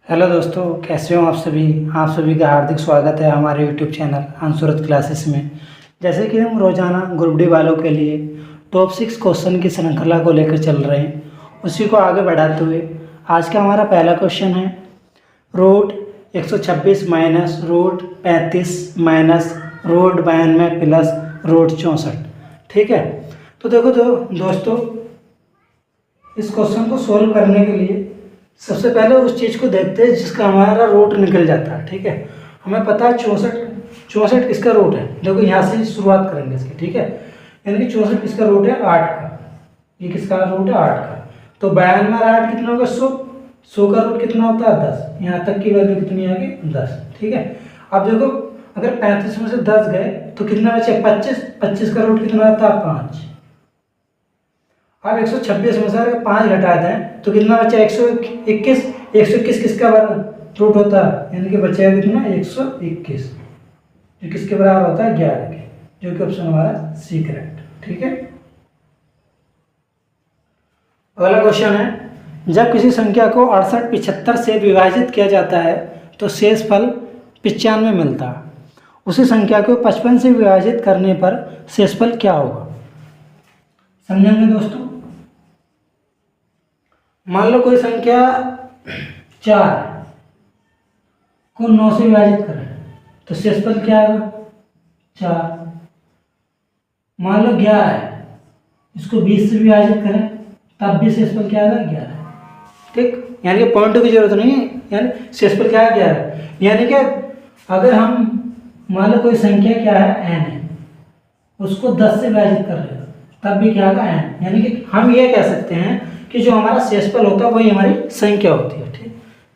Hello दोस्तों, कैसे हो आप सभी का हार्दिक स्वागत है हमारे यूट्यूब चैनल अंशुरत क्लासेस में। जैसे कि हम रोज़ाना ग्रुप डी वालों के लिए टॉप 6 क्वेश्चन की श्रृंखला को लेकर चल रहे हैं, उसी को आगे बढ़ाते हुए आज का हमारा पहला क्वेश्चन है root 126 minus root 35 minus root 92 plus root 64। ठीक है, तो देखो दोस्तों, इस क्वेश्चन को सोल्व करने के लिए सबसे पहले उस चीज़ को देखते हैं जिसका हमारा रूट निकल जाता है। ठीक है, हमें पता है 64 किसका रूट है। देखो यहाँ से शुरुआत करेंगे इसकी। ठीक है, यानी कि 64 किसका रूट है 8 का। ये किसका रूट है 8 का। तो 92 और 8 कितना होगा 100 का रूट कितना होता है 10। यहाँ तक की वैल्यू कितनी आ गई 10। ठीक है, अब देखो अगर 35 में से 10 गए तो कितना बचे 25 का रूट कितना आता है 5। अब 126 में से अगर 5 घटा दें तो कितना बचा 121 किसका रूट होता है, यानी कि बचेगा कितना 121, जो किसके बराबर होता है 11 के, जो कि ऑप्शन हमारा सी करेक्ट। ठीक है, अगला क्वेश्चन है जब किसी संख्या को 68 75 से विभाजित किया जाता है तो शेष फल 95 मिलता है। उसी संख्या को 55 से विभाजित करने पर शेष फल क्या होगा। समझेंगे दोस्तों। मान लो कोई संख्या 4 को 9 से विभाजित करें तो शेषफल क्या आएगा 4। मान लो 11 है, इसको 20 से विभाजित करें तब भी शेषफल क्या आएगा 11। ठीक, यानी कि पॉइंट की जरूरत नहीं है, यानी शेषफल क्या है 11। यानी कि अगर हम मान लो कोई संख्या क्या है n है, उसको 10 से विभाजित कर रहे हो तब भी क्या आएगा n। यानी कि हम ये कह सकते हैं कि जो हमारा शेषफल होता है वही हमारी संख्या होती है।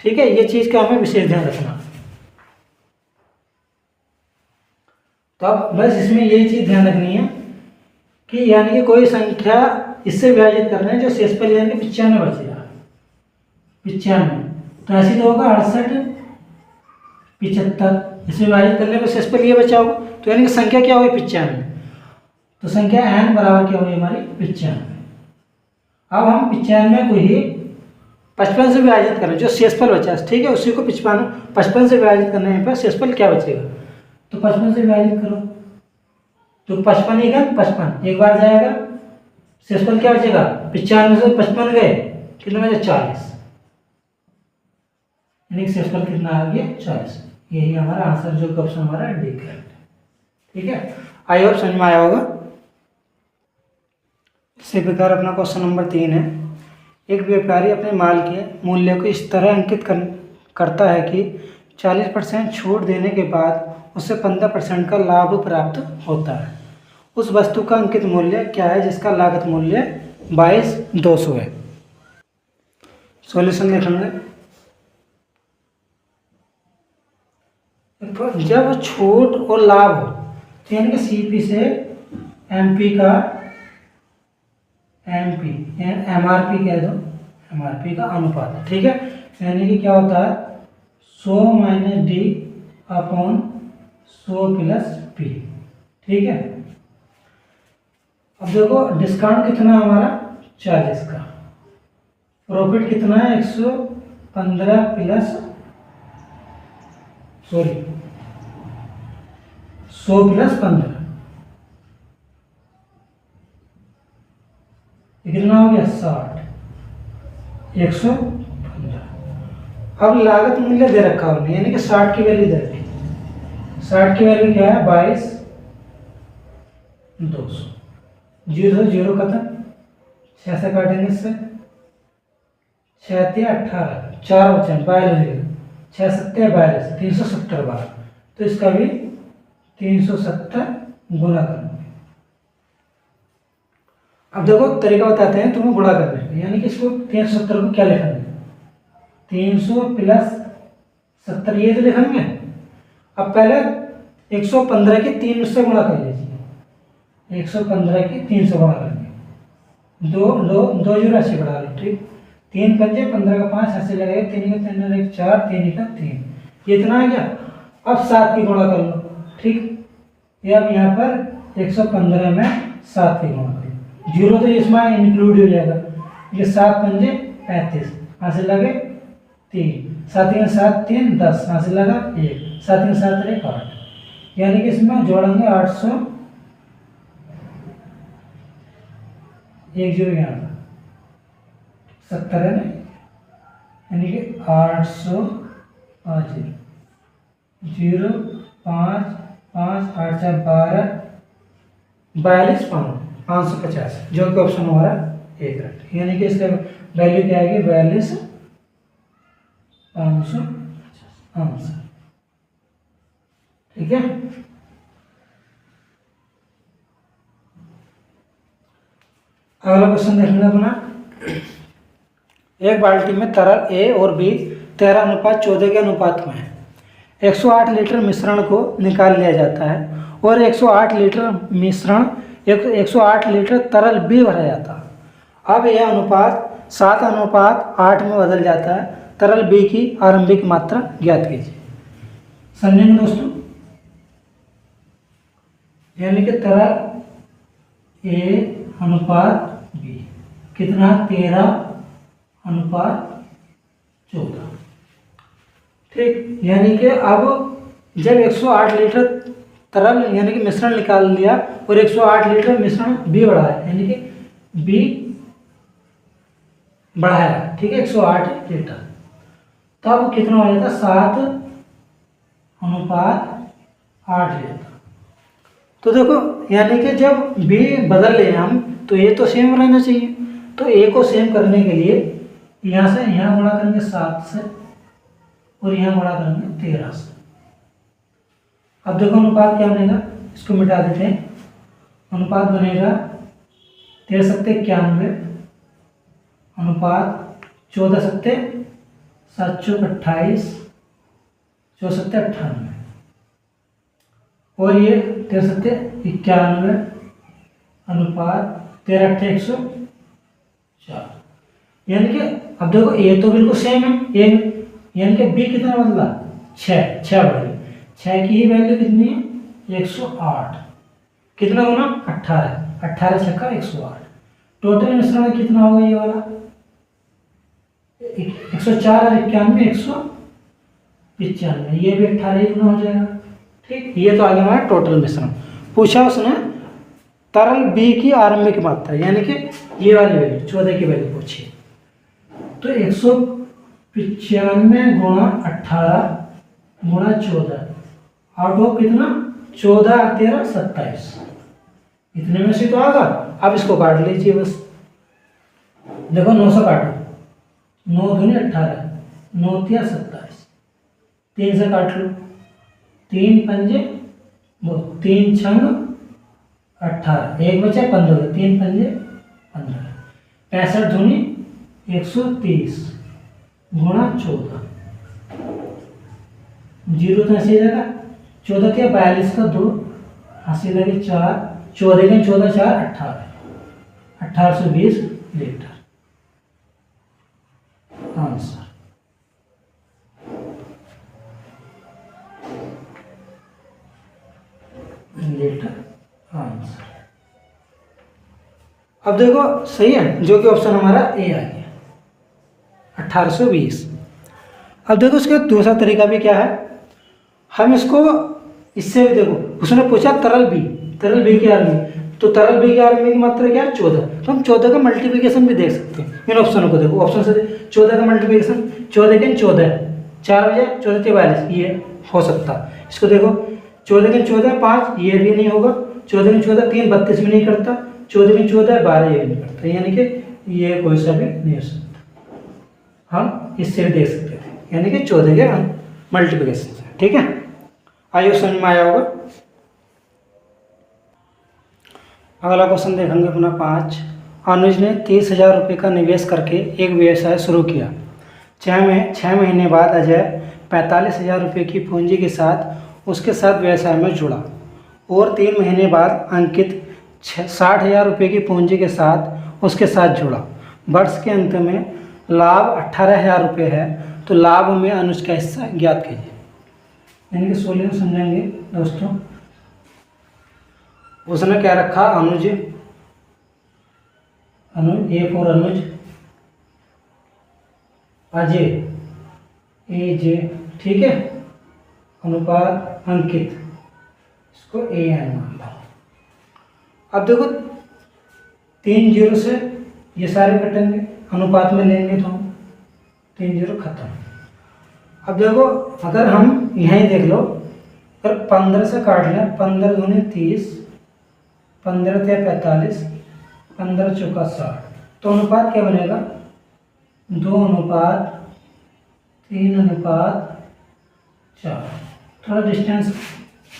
ठीक है, ये चीज का हमें विशेष ध्यान रखना। तो अब बस इसमें यही चीज ध्यान रखनी है कि यानी कि कोई संख्या इससे विभाजित कर रहे हैं जो शेषफल यानी कि 95 बचेगा 95। तो ऐसे तो होगा 68 75, इससे विभाजित करने पर शेषफल ये बचा होगा। तो यानी कि संख्या क्या होगी 95। तो संख्या n बराबर क्या होगी हमारी 95। अब हम 95 को ही 55 से विभाजित करें, जो शेषफल बचा है। ठीक है, उसी को 55 से विभाजित करने पर शेषफल क्या बचेगा। तो 55 से विभाजित करो तो 55 ही 55 एक बार जाएगा, शेषफल क्या बचेगा 95 से 55 गए कितना बचा 40, यानी कि शेषफल कितना आ गया 40। यही हमारा आंसर जो ऑप्शन हमारा डी करेक्ट है। ठीक है, आई होप समझ में आया होगा। इसी प्रकार अपना क्वेश्चन नंबर 3 है एक व्यापारी अपने माल के मूल्य को इस तरह अंकित करता है कि 40% छूट देने के बाद उसे 15% का लाभ प्राप्त होता है। उस वस्तु का अंकित मूल्य क्या है जिसका लागत मूल्य 22,200 है। सॉल्यूशन देखेंगे। जब छूट और लाभ हो तो यानी कि सीपी से एमपी का एमआरपी कह दो, एमआरपी का अनुपात है। ठीक है, यानी कि क्या होता है 100 minus D upon 100 plus P. ठीक है, अब देखो डिस्काउंट कितना है हमारा 40 का, प्रॉफिट कितना है 115 प्लस 100 प्लस 15, कितना हो गया 60 115। अब लागत मूल्य दे रखा हमने, यानी कि 60 की वैल्यू दे रखी। 60 की वैल्यू क्या है 22,200। 0 0 खत्म, 6 से काटेंगे इससे 6 × 18 4 बचे 42, 6 7 42 370 बार। तो इसका भी 370 गुना करना। अब देखो तरीका बताते हैं तुम्हें गुणा करने का, यानी कि इसको 370 को क्या लिखेंगे 300 प्लस 70 ये तो लिखेंगे। अब पहले 115 की 3 से गुणा कर लीजिए, 115 की 3 से गुणा करेंगे, 2 जीरो ऐसे बढ़ा लो। ठीक, 3 पंजे 15 का 5 ऐसे लगेगा, 3 का 3 1 4 3 का 3, ये इतना आ गया। अब 7 की गुणा कर लो। ठीक, ये अब यहाँ पर 115 में 7 की गुणा करें, 0 तो इसमें इंक्लूड हो जाएगा। ये 7 पंजे 35 ऐसे लगे 3, 7 3 7 3 10, यहाँ से लगा 1, 7 3 7 1 8, यानी कि इसमें जोड़ेंगे 800, 1 0 यहाँ 70 है ना, यानी कि 800 0 5 5 8 4 12 42 550, जो कि ऑप्शन हमारा ए करेक्ट, यानी कि इसका वैल्यू क्या आएगी 42 550 आंसर। ठीक है, अगला क्वेश्चन देख लेंगे अपना। एक बाल्टी में तरल ए और बी 13:14 के अनुपात में है। 108 लीटर मिश्रण को निकाल लिया जाता है और 108 लीटर मिश्रण 108 लीटर तरल बी भरा जाता है। अब यह अनुपात 7:8 में बदल जाता है। तरल बी की आरंभिक मात्रा ज्ञात कीजिए। समझेंगे दोस्तों, यानी कि तरल ए अनुपात बी कितना 13:14। ठीक, यानी कि अब जब 108 लीटर तरल यानी कि मिश्रण निकाल लिया और 108 लीटर मिश्रण बी बढ़ाया, यानी कि बी बढ़ाया, ठीक है 108 लीटर, तब कितना हो जाता 7:8 लीटर। तो देखो, यानी कि जब बी बदल ले हम तो ये तो सेम रहना चाहिए, तो ए को सेम करने के लिए यहाँ से यहाँ गुणा करेंगे 7 से और यहाँ गुणा करेंगे 13 से। अब देखो अनुपात क्या बनेगा, इसको मिटा देते हैं। अनुपात बनेगा 13 सत्ते 91 अनुपात 14 सत्ते 7 चौक 28 4 सत्ते 98 और ये 13 सत्ते 91 अनुपात 13 8 104। यानी कि अब देखो ए तो बिल्कुल सेम है, ए यानी कि बी कितना बदला 6 बढ़ गई, 6 की ही वैल्यू कितनी है 108, कितना होना 18 छक्का 108। टोटल मिश्रण कितना होगा ये वाला 104 और 91 195, ये भी 18 ही गुना हो जाएगा। ठीक, ये तो आगे हमारा टोटल मिश्रण पूछा उसने। तरल बी की आरंभिक मात्रा यानी कि ये वाली वैल्यू 14 की वैल्यू पूछी, तो 195 गुणा 18 गुणा 14 आउट ऑफ कितना 14 और 13 27, इतने में से तो आगा। अब इसको काट लीजिए बस, देखो 9 से काटो, 9 दूनी 18 9 तिया 27, 3 से काट लो, 3 पंजे 3 छंग 18, एक बचा 15, 3 पंजे 15, 65 दूनी 130 गुणा 14, 0 तो ऐसे लगा 14 के 42 का 2 80 लगे 4, 14 के 14 4 18 1820 लीटर आंसर। Litre answer. अब देखो सही है, जो कि ऑप्शन हमारा ए आ गया 1820। अब देखो इसका दूसरा तरीका भी क्या है, हम इसको इससे भी देखो, उसने पूछा तरल बी की आरंभिक, तो तरल बी की आरंभिक की मात्रा क्या है 14, तो हम 14 का मल्टीप्लिकेशन भी देख सकते हैं। इन ऑप्शनों को देखो, ऑप्शन से 14 का मल्टीप्लिकेशन 14 के 14 4 बजे 14 के 42, ये हो सकता है। इसको देखो 14 के 14 5, ये भी नहीं होगा, 14 के 14 3 32 भी नहीं करता, 14 के 14 12 ये भी नहीं करता, यानी कि ये कोई सा भी नहीं हो सकता। हम इससे भी देख सकते थे, यानी कि 14 के मल्टीप्लिकेशन से। ठीक है, आइए समझ में आया होगा। अगला क्वेश्चन देखेंगे अपना 5। अनुज ने 30,000 रुपये का निवेश करके एक व्यवसाय शुरू किया। 6 महीने बाद अजय 45,000 रुपये की पूंजी के साथ उसके साथ व्यवसाय में जुड़ा और 3 महीने बाद अंकित 60,000 रुपये की पूंजी के साथ उसके साथ जुड़ा। वर्ष के अंत में लाभ 18,000 रुपये है, तो लाभ में अनुज का हिस्सा ज्ञात कीजिए। यानी कि सोल्यूशन समझेंगे दोस्तों। उसने क्या रखा, Anuj A for Anuj, Ajay AJ, ठीक है, अनुपात अंकित, इसको AN मान लो। अब देखो 3 0 से ये सारे कटेंगे, अनुपात में लेंगे तो हम 3 0 खत्म। अब देखो अगर हम यहीं देख लो, अगर 15 से काट लें, 15 दूनी 30, 15 × 45, 15 × 4 60, तो अनुपात क्या बनेगा? 2:3:4। थोड़ा डिस्टेंस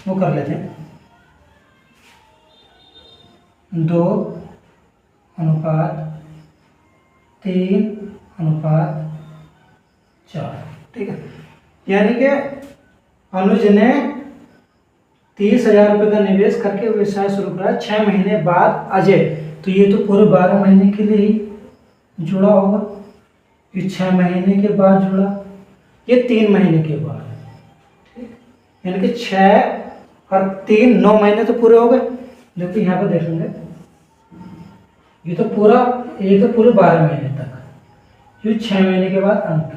वो कर लेते हैं, 2:3:4, ठीक है। यानी कि अनुज ने 30,000 रुपये का निवेश करके व्यवसाय शुरू करा 6 महीने बाद अजय, तो ये तो पूरे 12 महीने के लिए ही जुड़ा होगा, ये 6 महीने के बाद जुड़ा, ये 3 महीने के बाद, ठीक, यानी कि 6 और 3 9 महीने तो पूरे हो गए। देखो यहाँ पर देखेंगे, ये तो पूरे 12 महीने तक, ये 6 महीने के बाद अंकित।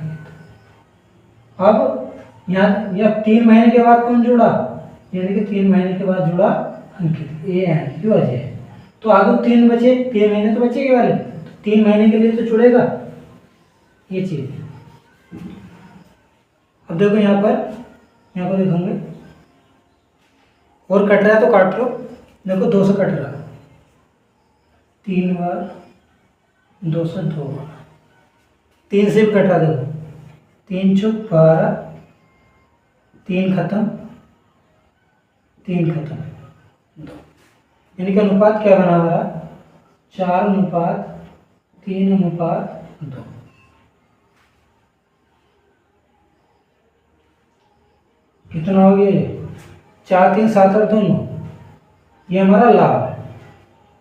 अब यहाँ 3 महीने के बाद कौन जुड़ा? यानी कि 3 महीने के बाद जुड़ा अंकित, AN क्यों अजय, तो आगे 3 बचे, 3 महीने तो बचेगे वाले, तो 3 महीने के लिए तो जुड़ेगा ये चीज। अब देखो यहाँ पर देखेंगे, और कट रहा है तो काट लो, देखो 2 से कट रहा है, 3 बार, 2 से 2 बार, 3 से भी कट रहा, देखो 3 × 12, 3 खत्म, 3 खत्म, 2, यानी कि अनुपात क्या बना हमारा? 4:3:2। कितना हो गया? 4 3 7 और 2 9, ये हमारा लाभ है।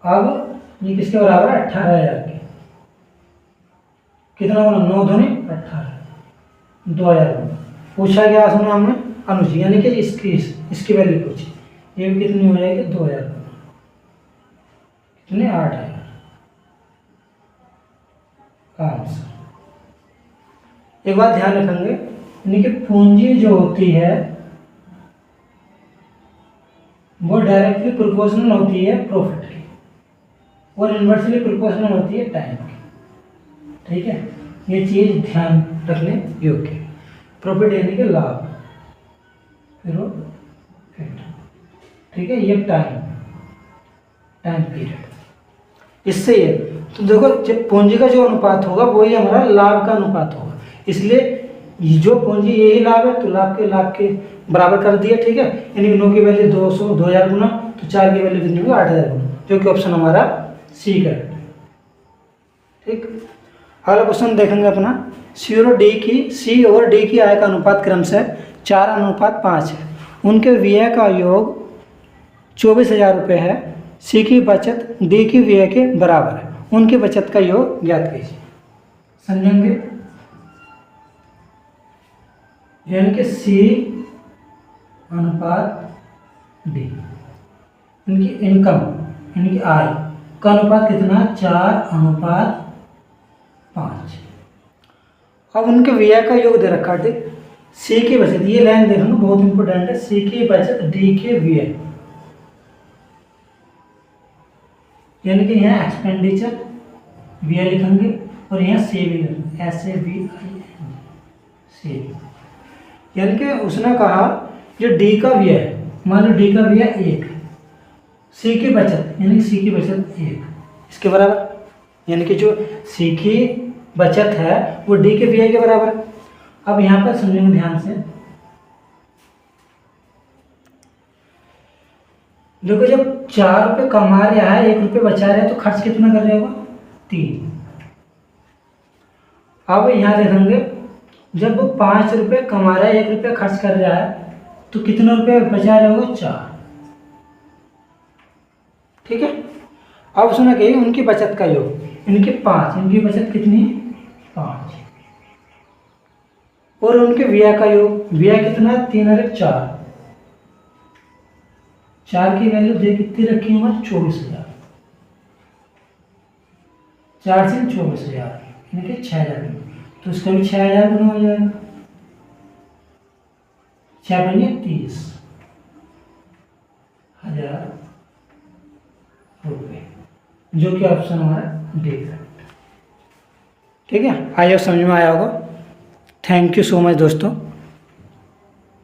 अब ये किसके बराबर है? 18,000 के। कितना होना? 9 दूनी 18, 2,000 पूछा गया सुना हमने अनुज, यानी कि इसकी वैल्यू पूछी, ये भी कितनी हो जाएगी? 2,000, कितने? 8,000 आंसर। एक बात ध्यान रखेंगे, यानी कि पूंजी जो होती है वो डायरेक्टली प्रोपोर्शनल होती है प्रॉफिट की, और इन्वर्सली प्रोपोर्शनल होती है टाइम की, ठीक है, ये चीज ध्यान रखने योग्य। प्रॉफिट यानी कि लाभ, ठीक है, ये टाइम पीरियड, इससे ये, तो देखो जब पूंजी का जो अनुपात होगा वही हमारा लाभ का अनुपात होगा, इसलिए जो पूंजी यही लाभ है तो लाभ के बराबर कर दिया, ठीक है, यानी 9 की वैल्यू 2,000 गुना, तो 4 की वैल्यू कितनी होगी? 8,000 गुना, जो कि ऑप्शन हमारा सी करेक्ट है, ठीक। अगला क्वेश्चन देखेंगे अपना, सी और डी की आय का अनुपात क्रमशः 4:5 है, उनके व्यय का योग 24,000 रुपये है, सी की बचत डी की व्यय के बराबर है, उनकी बचत का योग ज्ञात कीजिए। समझेंगे, यानी कि सी अनुपात डी, इनकी इनकम यानी कि आय का अनुपात कितना? 4:5। अब उनके व्यय का योग दे रखा है, सी की बचत, ये लाइन देखना बहुत इंपॉर्टेंट है, सी की बचत डी के व्यय, यानी कि यहाँ एक्सपेंडिचर व्यय लिखेंगे और यहाँ सेविंग, SAVING, यानी कि उसने कहा जो डी का व्यय है, मान लो डी का व्यय 1, सी की बचत यानी सी की बचत 1, इसके बराबर, यानी कि जो सी की बचत है वो डी के व्यय के बराबर है। अब यहाँ पर समझेंगे ध्यान से, देखो जब 4 रुपये कमा रहा है, 1 रुपये बचा रहा है, तो खर्च कितना कर रहे होगा? 3। अब यहाँ देखेंगे, जब वो 5 रुपये कमा रहा है, 1 रुपये खर्च कर रहा है, तो कितने रुपये बचा रहे होगा? 4, ठीक है। अब सुना कि उनकी बचत का योग, इनकी 5, इनकी बचत कितनी? 5, और उनके व्यय का योग, व्यय कितना? 3 और 1 4, 4 की वैल्यू दे कितनी रखी हमारे? 24,000, 4 से 24,000 यानी कि 6,000, तो इसका भी 6,000 गुना हो जाएगा, 6 30,000 रुपये, जो कि ऑप्शन हमारा डी है। ठीक है, आई होप समझ में आया होगा। थैंक यू सो मच दोस्तों।